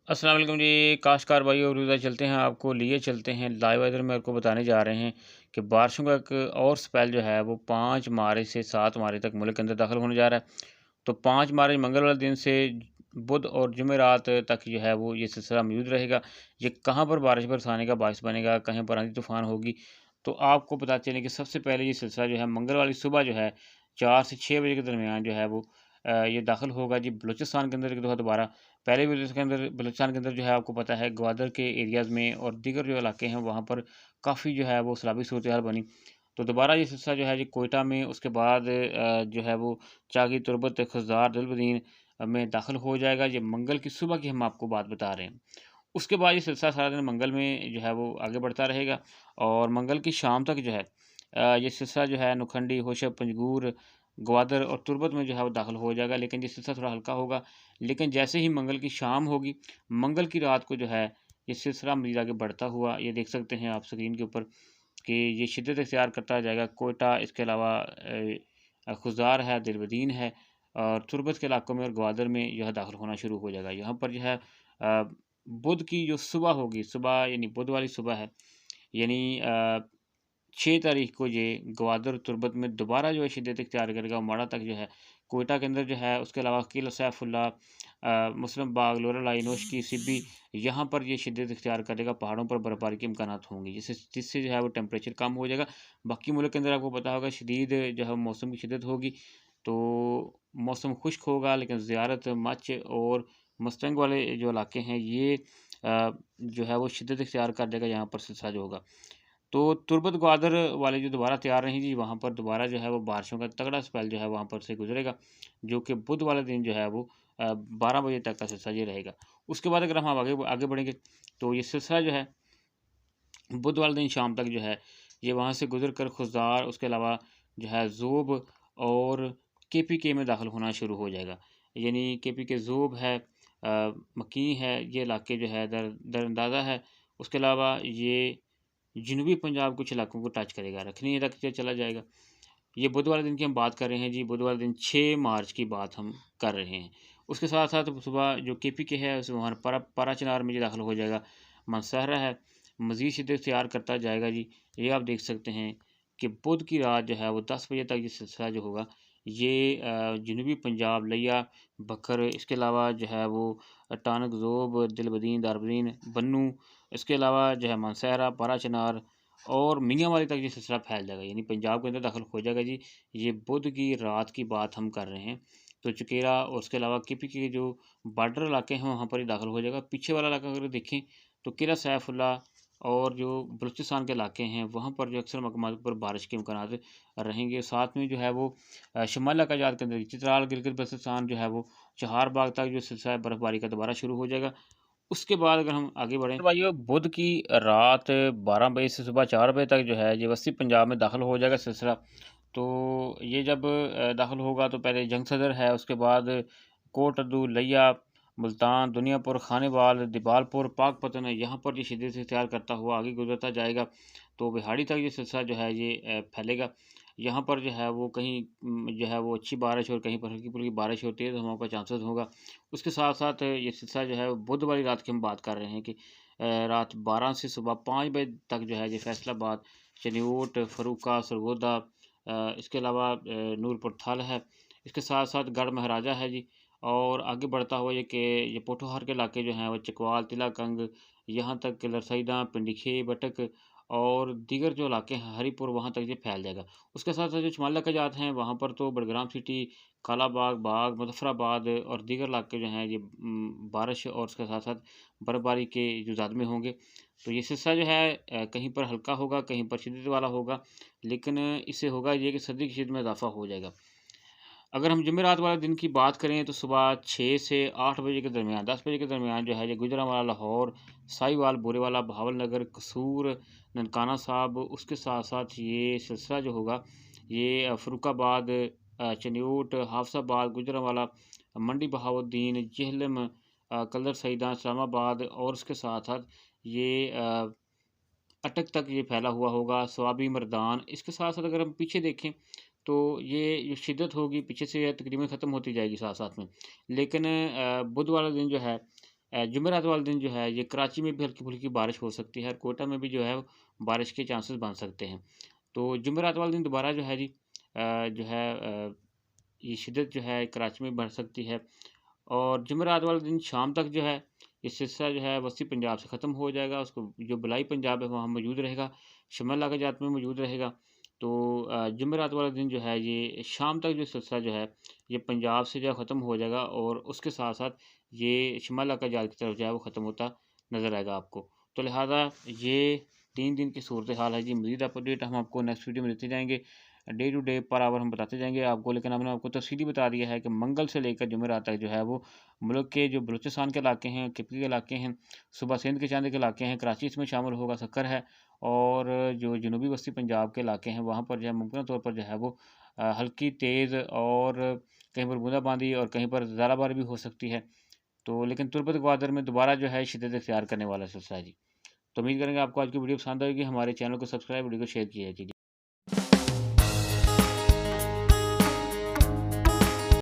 अस्सलाम वालेकुम जी, काश्तकार भाई और उधर चलते हैं आपको लिए चलते हैं लाइव वेदर में आपको बताने जा रहे हैं कि बारिशों का एक और स्पेल जो है वो 5 मार्च से 7 मार्च तक मुल्क के अंदर दाखिल होने जा रहा है। तो 5 मार्च मंगल वाले दिन से बुध और जुमेरात तक जो है वो ये सिलसिला मौजूद रहेगा। ये कहाँ पर बारिश बरसाने का बायस बनेगा, कहीं पर आंधी तूफ़ान होगी। तो आपको पता चले कि सबसे पहले ये सिलसिला जो है मंगल वाली सुबह जो है 4 से 6 बजे के दरमियान जो है वो ये दाखिल होगा जी बलूचिस्तान के अंदर एक दफ़ा दोबारा। पहले बलूचिस्तान के अंदर जो है आपको पता है ग्वादर के एरियाज़ में और दीगर जो इलाके हैं वहाँ पर काफ़ी जो है वो सैलाबी सूरत-ए-हाल बनी। तो दोबारा ये सिलसिला जो है जी कोयटा में उसके बाद जो है वो चागी, तुरबत, खज़ार, दिलबदीन में दाखिल हो जाएगा। ये मंगल की सुबह की हम आपको बात बता रहे हैं। उसके बाद ये सिलसिला सारा दिन मंगल में जो है वो आगे बढ़ता रहेगा और मंगल की शाम तक जो है ये सिलसिला जो है नुखंडी, होशब, पंजगूर, ग्वादर और तुर्बत में जो है वो दाखिल हो जाएगा। लेकिन ये सिलसिला थोड़ा हल्का होगा। लेकिन जैसे ही मंगल की शाम होगी, मंगल की रात को जो है ये सिलसिला मज़ीद आगे बढ़ता हुआ ये देख सकते हैं आप स्क्रीन के ऊपर कि ये शिद्दत इख्तियार करता जाएगा। कोयटा इसके अलावा खुज़ार है, दिलबदीन है और तुर्बत के इलाकों में और ग्वादर में जो है दाखिल होना शुरू हो जाएगा। यहाँ पर जो है बुध की जो सुबह होगी, सुबह यानी बुध वाली सुबह है, यानी 6 तारीख को ये ग्वादर तुर्बत में दोबारा जो है शिद्दत इख्तियार करेगा। माड़ा तक जो है कोयटा के अंदर जो है उसके अलावा किला सैफुल्ला मुस्लिम बाग, लोरालाई, नोशकी, सिब्बी यहाँ पर ये शिद्दत इख्तियार करेगा। पहाड़ों पर बर्फबारी के इम्कानात होंगे जिससे जिससे जो है वो टेम्परेचर कम हो जाएगा। बाकी मुल्क के अंदर आपको पता होगा शदीद जो है मौसम की शिद्दत होगी। तो मौसम खुश्क होगा लेकिन ज़ियारत, मच और मस्टंग वाले जो इलाके हैं ये जो है वो शिद्दत इख्तियार कर देगा यहाँ पर सिलसिला जो होगा। तो तुर्बत ग्वादर वाले जो दोबारा तैयार रहेंगी वहाँ पर दोबारा जो है वो बारिशों का तगड़ा स्पेल जो है वहाँ पर से गुजरेगा, जो कि बुध वाले दिन जो है वो 12 बजे तक का सिलसिला ये रहेगा। उसके बाद अगर हम आगे आगे बढ़ेंगे तो ये सिलसिला जो है बुध वाले दिन शाम तक जो है ये वहाँ से गुजर कर खुज़ार उसके अलावा जो है ज़ोब और केपीके में दाखिल होना शुरू हो जाएगा। यानी केपीके ज़ोब है मकीं है, ये इलाके जो है दरअंदाज़ा है। उसके अलावा ये जनूबी पंजाब कुछ इलाकों को टच करेगा, रखनी तक ये चला जाएगा। ये बुध वाले दिन की हम बात कर रहे हैं जी, बुध वाले दिन 6 मार्च की बात हम कर रहे हैं। उसके साथ-साथ सुबह जो केपीके है उस वहाँ पारा-चनार में ये दाखिल हो जाएगा। मानसहरा है, मज़ीद शिद्दत इख्तियार करता जाएगा जी। ये आप देख सकते हैं कि बुध की रात जो है वो 10 बजे तक ये सिलसिला जो होगा ये जनूबी पंजाब, लिया, बखर इसके अलावा जो है वो टानक ज़ोब, दिलबदीन, दारबदीन, बन्नू इसके अलावा जो है मानसहरा, पारा-चनार और मियांवाली तक ये सिलसिला फैल जाएगा, यानी पंजाब के अंदर दाखिल हो जाएगा जी। ये बुध की रात की बात हम कर रहे हैं। तो चुकेरा और उसके अलावा केपी के जो बॉर्डर इलाके हैं वहाँ पर ये दाखिल हो जाएगा। पीछे वाला इलाका अगर देखें तो किला सैफुल्ला और जो बलूचिस्तान के इलाके हैं वहाँ पर जो अक्सर मकामात पर बारिश के इम्कानात रहेंगे। साथ में जो है वो शुमाली इलाकाजात के अंदर चित्राल, गिलगित-बल्तिस्तान जो है वो चहारबाग तक जो सिलसिला है बर्फ़बारी का दोबारा शुरू हो जाएगा। उसके बाद अगर हम आगे बढ़ें तो भाइयों बुध की रात 12 बजे से सुबह 4 बजे तक जो है ये वस्ती पंजाब में दाखिल हो जाएगा सिलसिला। तो ये जब दाखिल होगा तो पहले जंग सदर है, उसके बाद कोट अद्दू, लिया, मुल्तान, दुनियापुर, खानेवाल, दिबालपुर, पाकपतन है, यहाँ पर ये शिद्दत से इख्तियार करता हुआ आगे गुजरता जाएगा। तो बिहाड़ी तक ये सिलसिला जो है ये फैलेगा। यहाँ पर जो है वो कहीं जो है वो अच्छी बारिश और कहीं पर हल्की-फुल्की बारिश और तेज़ हवाओं का चांसेस होगा। उसके साथ-साथ ये सिलसिला जो है बुध वाली रात की हम बात कर रहे हैं कि रात 12 से सुबह 5 बजे तक जो है ये फैसलाबाद, चनियोट, फर्रुखा, सरगोदा इसके अलावा नूरपुर थल है। इसके साथ-साथ गढ़ महाराजा है जी और आगे बढ़ता हुआ ये पोठोहार के इलाके जो हैं वो चकवाल, तिलाकंग, यहाँ तक कि लरसईदा, पिंडीखे, बटक और दीगर जो इलाके हैं हरीपुर वहाँ तक ये फैल जाएगा। उसके साथ-साथ जो शुमाली इलाकाजात हैं वहाँ पर तो बड़ग्राम सिटी, कालाबाग, बाग, मुज़फ़्फ़राबाद और दीगर इलाके जो हैं ये बारिश और उसके साथ-साथ बर्फ़बारी के जुज़ात में होंगे। तो ये सिलसिला जो है कहीं पर हल्का होगा, कहीं पर शिद्दत वाला होगा, लेकिन इससे होगा ये कि सर्दी की शिद्दत में इज़ाफ़ा हो जाएगा। अगर हम जुमेरात वाले दिन की बात करें तो सुबह 6 से 8 बजे के दरमियान 10 बजे के दरमियान जो है ये गुजरांवाला, लाहौर, साहिवाल, बोरेवाला, बहावलनगर, कसूर, ननकाना साहब उसके साथ-साथ ये सिलसिला जो होगा ये फर्रुखाबाद चनियोट, हाफसाबाद, गुजरांवाला, मंडी बहाउद्दीन, जेहलम कल्लर सईदा, इस्लामाबाद और उसके साथ-साथ ये अटक तक ये फैला हुआ होगा, स्वाबी मर्दान। इसके साथ-साथ अगर हम पीछे देखें तो ये जो शिद्दत होगी पीछे से तकरीबन ख़त्म होती जाएगी साथ-साथ में। लेकिन बुध वाला दिन जो है जुमेरात वाले दिन जो है ये कराची में भी हल्की-फुल्की बारिश हो सकती है और कोयटा में भी जो है बारिश के चांसेस बन सकते हैं। तो जुमेरात वाले दिन दोबारा जो है जी जो है ये शिद्दत जो है कराची में बढ़ सकती है और जुमेरात वाले दिन शाम तक जो है ये सिलसिला जो है वस्ती पंजाब से ख़त्म हो जाएगा। उसको जो बलाई पंजाब है वहाँ मौजूद रहेगा, शिमला इलाका जात में मौजूद रहेगा। तो जुमेरात वाले दिन जो है ये शाम तक जो सिलसिला जो है ये पंजाब से जो है ख़त्म हो जाएगा और उसके साथ-साथ ये शिमला इलाका जात की तरफ जो है वो ख़त्म होता नज़र आएगा आपको। तो लिहाज़ा ये 3 दिन की सूरत हाल है जी। मज़ीद अपडेट हम आपको नेक्स्ट वीडियो में देते जाएँगे। डे टू डे पर आवर हम बताते जाएँगे आपको, लेकिन हमने आपको तफ़सीली बता दिया है कि मंगल से लेकर जुमेरात तक जो है वो मुल्क के जो बलूचिस्तान के इलाके हैं, केपी के इलाके हैं, सूबा सिंध के चंद के इलाके हैं, कराची इसमें शामिल होगा, सक्कर है और जो जनूबी वस्ती पंजाब के इलाके हैं वहाँ पर जो है मुमकिन तौर पर जो है वो हल्की तेज़ और कहीं पर बूंदाबांदी और कहीं पर ज़्यादा भी हो सकती है। तो लेकिन तुर्बत ग्वादर में दोबारा जो है शिद्दत इख्तियार करने वाला सिलसिला है जी। तो उम्मीद करेंगे आपको आज की वीडियो पसंद आएगी। हमारे चैनल को सब्सक्राइब, वीडियो को शेयर किया है जी।